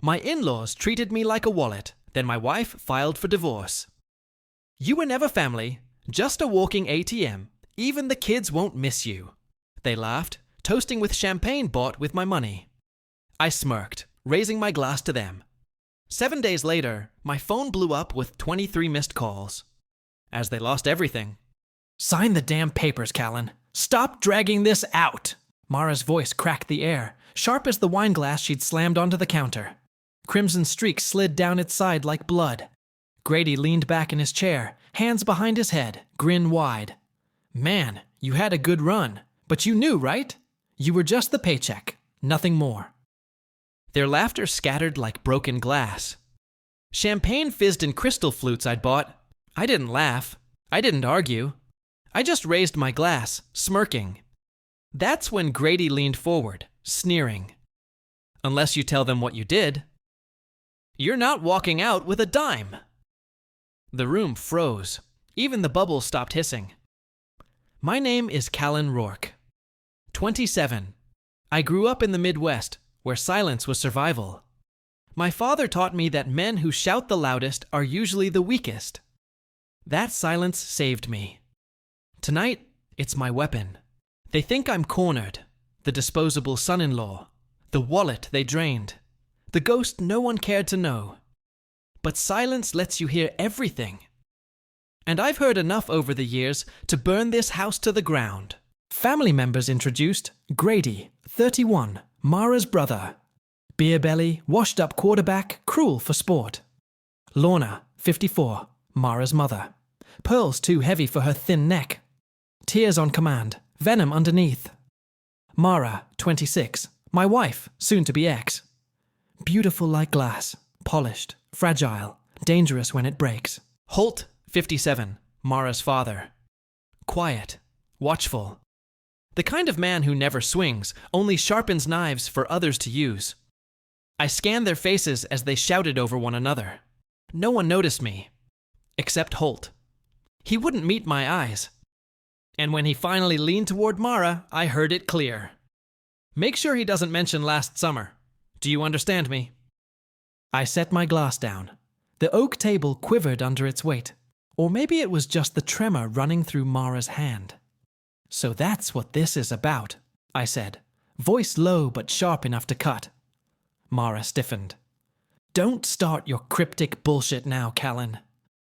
My in-laws treated me like a wallet, then my wife filed for divorce. You were never family, just a walking ATM. Even the kids won't miss you. They laughed, toasting with champagne bought with my money. I smirked, raising my glass to them. 7 days later, my phone blew up with 23 missed calls. As they lost everything. Sign the damn papers, Callan. Stop dragging this out! Mara's voice cracked the air, sharp as the wine glass she'd slammed onto the counter. Crimson streaks slid down its side like blood. Grady leaned back in his chair, hands behind his head, grin wide. Man, you had a good run, but you knew, right? You were just the paycheck, nothing more. Their laughter scattered like broken glass. Champagne fizzed in crystal flutes I'd bought. I didn't laugh. I didn't argue. I just raised my glass, smirking. That's when Grady leaned forward, sneering. Unless you tell them what you did. You're not walking out with a dime. The room froze. Even the bubbles stopped hissing. My name is Callan Rourke. 27. I grew up in the Midwest, where silence was survival. My father taught me that men who shout the loudest are usually the weakest. That silence saved me. Tonight, it's my weapon. They think I'm cornered, the disposable son-in-law, the wallet they drained, the ghost no one cared to know. But silence lets you hear everything. And I've heard enough over the years to burn this house to the ground. Family members introduced: Grady, 31, Mara's brother. Beer belly, washed up quarterback, cruel for sport. Lorna, 54, Mara's mother. Pearls too heavy for her thin neck. Tears on command, venom underneath. Mara, 26, my wife, soon to be ex. Beautiful like glass, polished, fragile, dangerous when it breaks. Holt, 57, Mara's father. Quiet, watchful. The kind of man who never swings, only sharpens knives for others to use. I scanned their faces as they shouted over one another. No one noticed me, except Holt. He wouldn't meet my eyes. And when he finally leaned toward Mara, I heard it clear. Make sure he doesn't mention last summer. Do you understand me? I set my glass down. The oak table quivered under its weight. Or maybe it was just the tremor running through Mara's hand. So that's what this is about, I said, voice low but sharp enough to cut. Mara stiffened. Don't start your cryptic bullshit now, Callan.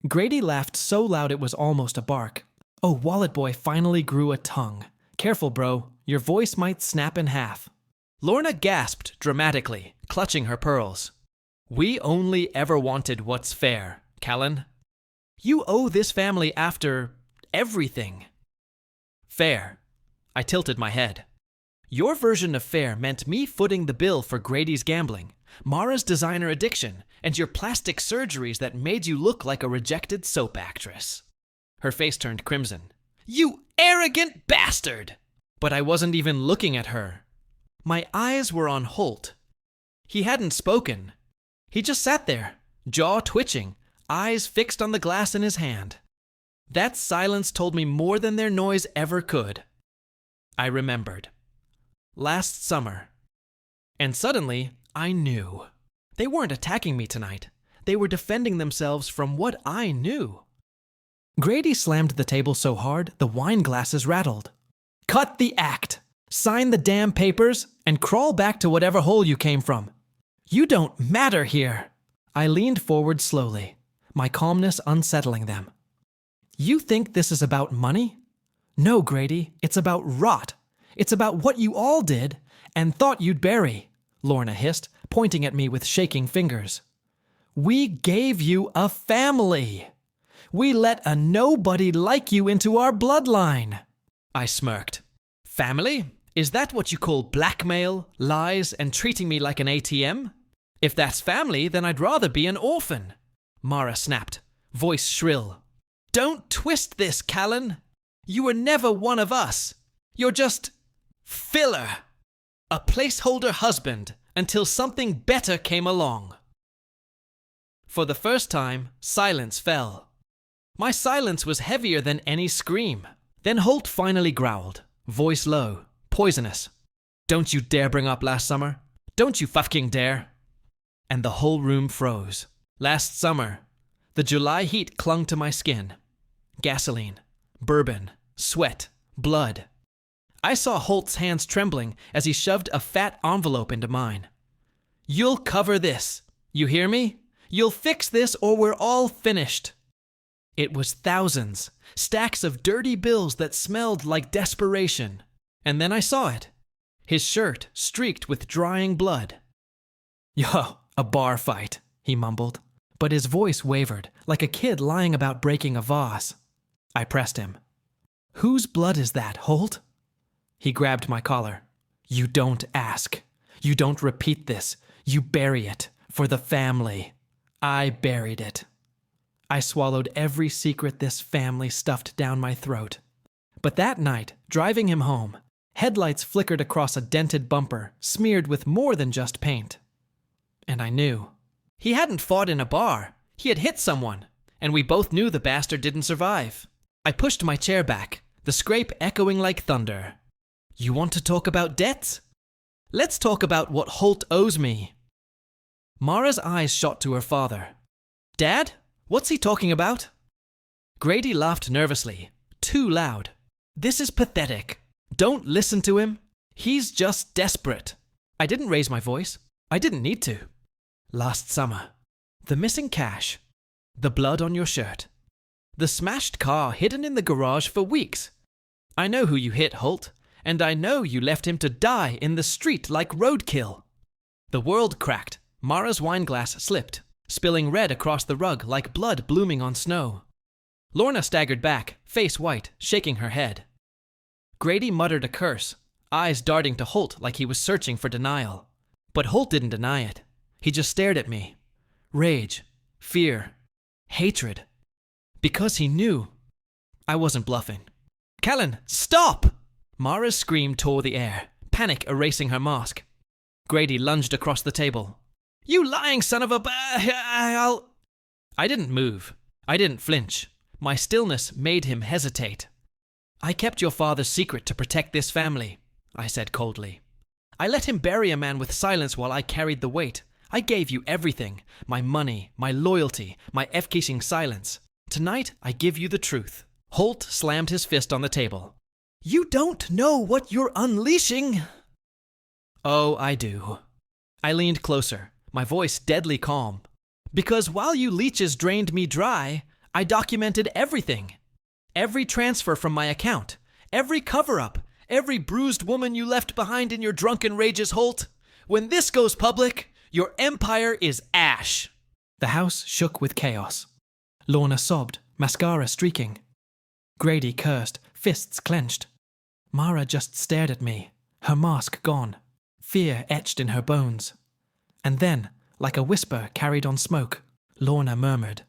Grady laughed so loud it was almost a bark. Oh, Wallet Boy finally grew a tongue. Careful, bro. Your voice might snap in half. Lorna gasped dramatically, clutching her pearls. We only ever wanted what's fair, Callan. You owe this family after everything. Fair. I tilted my head. Your version of fair meant me footing the bill for Grady's gambling, Mara's designer addiction, and your plastic surgeries that made you look like a rejected soap actress. Her face turned crimson. You arrogant bastard! But I wasn't even looking at her. My eyes were on Holt. He hadn't spoken. He just sat there, jaw twitching, eyes fixed on the glass in his hand. That silence told me more than their noise ever could. I remembered. Last summer. And suddenly, I knew. They weren't attacking me tonight. They were defending themselves from what I knew. Grady slammed the table so hard, the wine glasses rattled. Cut the act! Sign the damn papers, and crawl back to whatever hole you came from. You don't matter here. I leaned forward slowly, my calmness unsettling them. You think this is about money? No, Grady, it's about rot. It's about what you all did and thought you'd bury, Lorna hissed, pointing at me with shaking fingers. We gave you a family. We let a nobody like you into our bloodline. I smirked. Family? Is that what you call blackmail, lies, and treating me like an ATM? If that's family, then I'd rather be an orphan. Mara snapped, voice shrill. Don't twist this, Callan. You were never one of us. You're just filler. A placeholder husband until something better came along. For the first time, silence fell. My silence was heavier than any scream. Then Holt finally growled, voice low, poisonous. Don't you dare bring up last summer. Don't you fucking dare. and the whole room froze. Last summer, the July heat clung to my skin. Gasoline, bourbon, sweat, blood. I saw Holt's hands trembling as he shoved a fat envelope into mine. "You'll cover this. You hear me? You'll fix this or we're all finished." It was thousands, stacks of dirty bills that smelled like desperation. And then I saw it. His shirt streaked with drying blood. "Yo, a bar fight," he mumbled, but his voice wavered, like a kid lying about breaking a vase. I pressed him. "Whose blood is that, Holt?" He grabbed my collar. "You don't ask. You don't repeat this. You bury it. For the family." I buried it. I swallowed every secret this family stuffed down my throat. But that night, driving him home, headlights flickered across a dented bumper, smeared with more than just paint. And I knew. He hadn't fought in a bar. He had hit someone, and we both knew the bastard didn't survive. I pushed my chair back, the scrape echoing like thunder. "You want to talk about debts? Let's talk about what Holt owes me." Mara's eyes shot to her father. "Dad? What's he talking about?" Grady laughed nervously, too loud. "This is pathetic. Don't listen to him. He's just desperate." I didn't raise my voice. I didn't need to. "Last summer. The missing cash. The blood on your shirt. The smashed car hidden in the garage for weeks. I know who you hit, Holt, and I know you left him to die in the street like roadkill." The world cracked. Mara's wineglass slipped, spilling red across the rug like blood blooming on snow. Lorna staggered back, face white, shaking her head. Grady muttered a curse, eyes darting to Holt like he was searching for denial. But Holt didn't deny it. He just stared at me. Rage, fear, hatred. Because he knew. I wasn't bluffing. "Callan, stop!" Mara's scream tore the air, panic erasing her mask. Grady lunged across the table. "You lying son of a I'll—" I didn't move. I didn't flinch. My stillness made him hesitate. "I kept your father's secret to protect this family," I said coldly. "I let him bury a man with silence while I carried the weight. I gave you everything. My money, my loyalty, my efficing silence. Tonight, I give you the truth." Holt slammed his fist on the table. "You don't know what you're unleashing." "Oh, I do." I leaned closer, my voice deadly calm. "Because while you leeches drained me dry, I documented everything. Every transfer from my account, every cover-up, every bruised woman you left behind in your drunken rages, Holt. When this goes public, your empire is ash." The house shook with chaos. Lorna sobbed, mascara streaking. Grady cursed, fists clenched. Mara just stared at me, her mask gone, fear etched in her bones. And then, like a whisper carried on smoke, Lorna murmured,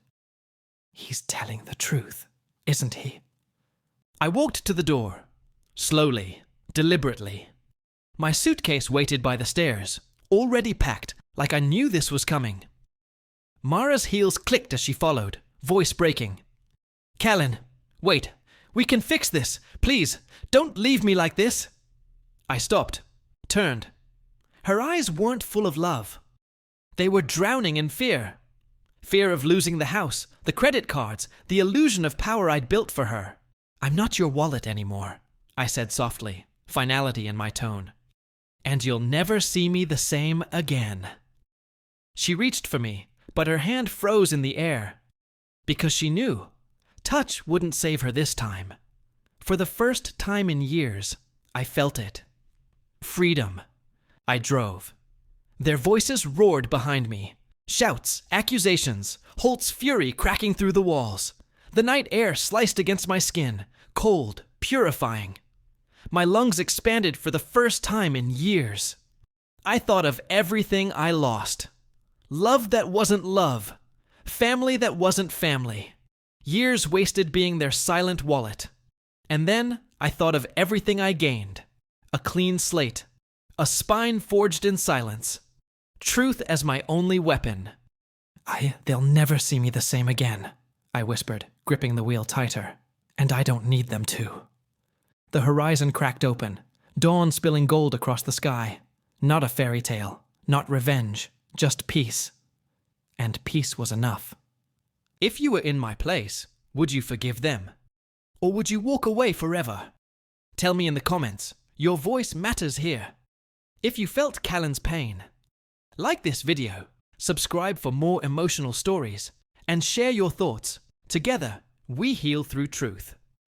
"He's telling the truth, isn't he?" I walked to the door, slowly, deliberately. My suitcase waited by the stairs, already packed, like I knew this was coming. Mara's heels clicked as she followed, voice breaking. "Callan, wait, we can fix this. Please, don't leave me like this." I stopped, turned. Her eyes weren't full of love. They were drowning in fear. Fear of losing the house, the credit cards, the illusion of power I'd built for her. "I'm not your wallet anymore," I said softly, finality in my tone. "And you'll never see me the same again." She reached for me, but her hand froze in the air. Because she knew. Touch wouldn't save her this time. For the first time in years, I felt it. Freedom. I drove. Their voices roared behind me. Shouts, accusations, Holt's fury cracking through the walls. The night air sliced against my skin, cold, purifying. My lungs expanded for the first time in years. I thought of everything I lost. Love that wasn't love. Family that wasn't family. Years wasted being their silent wallet. And then I thought of everything I gained. A clean slate. A spine forged in silence. Truth as my only weapon. They'll never see me the same again," I whispered, gripping the wheel tighter. "And I don't need them to." The horizon cracked open, dawn spilling gold across the sky. Not a fairy tale, not revenge, just peace. And peace was enough. If you were in my place, would you forgive them? Or would you walk away forever? Tell me in the comments. Your voice matters here. If you felt Callan's pain, like this video, subscribe for more emotional stories, and share your thoughts. Together, we heal through truth.